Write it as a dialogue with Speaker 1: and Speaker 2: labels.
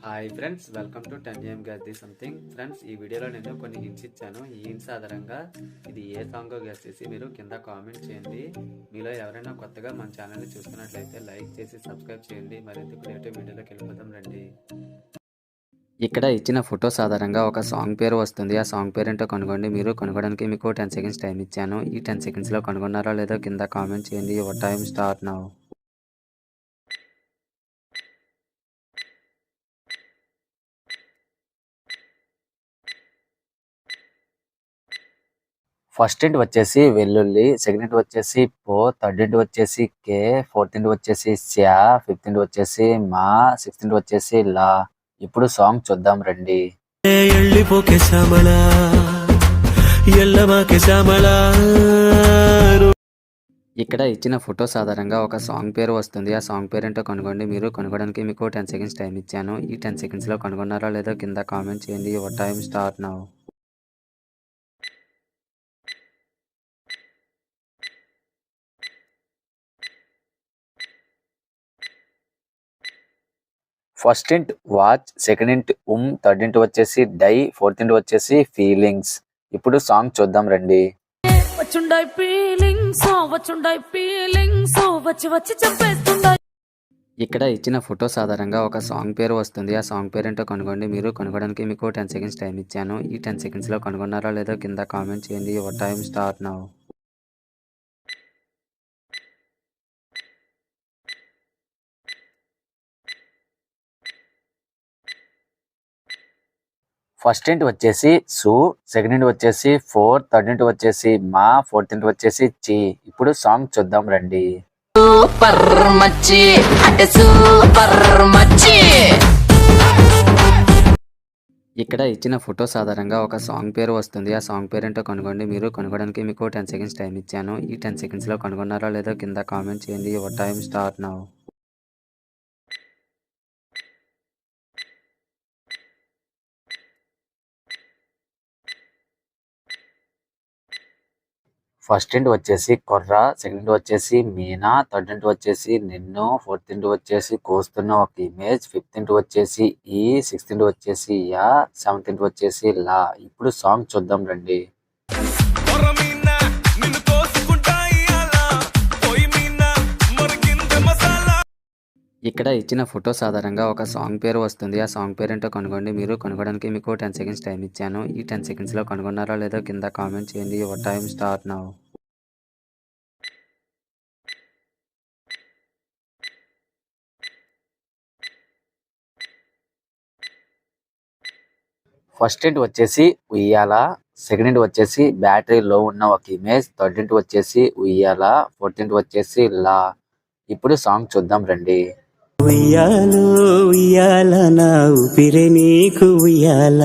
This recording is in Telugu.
Speaker 1: Hi friends, welcome to 10am guess the something. Friends, ఈ వీడియోలో నేను కొన్ని హింట్స్ ఇచ్చాను. ఈ హింట్స్ ఆధారంగా ఇది ఏ సాంగో గెస్ చేసి మీరు కింద కామెంట్ చేయండి. మీలో ఎవరైనా కొత్తగా మన ఛానల్ని చూస్తున్నట్లయితే లైక్ చేసి సబ్స్క్రైబ్ చేయండి. మరింత క్రియేటివ్ వీడియోలోకి వెళ్ళిపోతాం రండి. ఇక్కడ ఇచ్చిన ఫొటోస్ ఆధారంగా ఒక సాంగ్ పేరు వస్తుంది. ఆ సాంగ్ పేరు ఏంటో కనుగొండి. మీరు కనుగొనడానికి మీకు 10 సెకండ్స్ టైం ఇచ్చాను. ఈ 10 సెకండ్స్లో కనుగొన్నారా లేదో కింద కామెంట్ చేయండి. Your time start now. First ఇంట్ వచ్చేసి వెల్లుల్లి, సెకండ్ ఇంట్ వచ్చేసి పో, థర్డ్ ఇంట్ వచ్చేసి కే, ఫోర్త్ ఇంట్ వచ్చేసి శా, ఫిఫ్త్ ఇంట్ వచ్చేసి మా, సిక్స్త్ ఇంట్ వచ్చేసి లా. ఇప్పుడు సాంగ్ చూద్దాం రండి. ఇక్కడ ఇచ్చిన ఫొటోస్ ఆధారంగా ఒక సాంగ్ పేరు వస్తుంది. ఆ సాంగ్ పేరు ఏంటో కనుగొండి. మీరు కనుగొనడానికి మీకు 10 సెకండ్స్ టైం ఇచ్చాను. ఈ 10 సెకండ్స్లో కనుగొన్నారా లేదో కింద కామెంట్ చేయండి. Your time start now. First ఇంట్ వాచ్, సెకండ్ ఇంట్ థర్డ్ ఇంట్ వచ్చేసి డై, ఫోర్త్ ఇంట్ వచ్చేసి ఫీలింగ్స్. ఇప్పుడు సాంగ్ చూద్దాం రండి. ఇక్కడ ఇచ్చిన ఫొటోస్ ఆధారంగా ఒక సాంగ్ పేరు వస్తుంది. ఆ సాంగ్ పేరు ఏంటో కనుగొండి. మీరు కనుగొనడానికి మీకు 10 సెకండ్స్ టైం ఇచ్చాను. ఈ 10 సెకండ్స్లో కనుగొన్నారా లేదో కింద కామెంట్ చేయండి. Your time start now. First ఇంట్ వచ్చేసి సు, సెకండ్ ఇంట్ వచ్చేసి ఫోర్, థర్డ్ ఇంట్ వచ్చేసి మా, ఫోర్త్ ఇంట్ వచ్చేసి చి. ఇప్పుడు సాంగ్ చూద్దాం రండి. ఇక్కడ ఇచ్చిన ఫొటోస్ ఆధారంగా ఒక సాంగ్ పేరు వస్తుంది. ఆ సాంగ్ పేరు ఏంటో కనుగొండి. మీరు కనుగొనడానికి మీకు 10 సెకండ్స్ టైం ఇచ్చాను. ఈ 10 సెకండ్స్లో కనుగొన్నారా లేదో కింద కామెంట్ చేయండి. Your time start now. First ఇంట్ వచ్చేసి కొర్ర, సెకండ్ ఇంట్ వచ్చేసి మీనా, థర్డ్ ఇంట్ వచ్చేసి నిన్ను, ఫోర్త్ ఇంట్ వచ్చేసి కోస్తున్న ఒక ఇమేజ్, ఫిఫ్త్ ఇంట్ వచ్చేసి ఈ, సిక్స్త్ ఇంట్ వచ్చేసి యా, సెవెంత్ ఇంట్ వచ్చేసి లా. ఇప్పుడు సాంగ్ చూద్దాం రండి. ఇక్కడ ఇచ్చిన ఫొటోస్ ఆధారంగా ఒక సాంగ్ పేరు వస్తుంది. ఆ సాంగ్ పేరు ఏంటో కనుగొండి. మీరు కనుగొనడానికి మీకు 10 సెకండ్స్ టైం ఇచ్చాను. ఈ 10 సెకండ్స్లో కనుగొన్నారా లేదో కింద కామెంట్ చేయండి. Your time start now. First ఇంట్ వచ్చేసి ఉయ్యాల, సెకండ్ ఇంట్ వచ్చేసి బ్యాటరీ లో ఉన్న ఒక ఇమేజ్, థర్డ్ ఇంట్ వచ్చేసి ఉయ్యాల, ఫోర్త్ ఇంట్ వచ్చేసి లా. ఇప్పుడు సాంగ్ చూద్దాం రండి. ఉయ్యాలో ఉయ్యాల నా ఊపిరే నీకు ఉయ్యాల.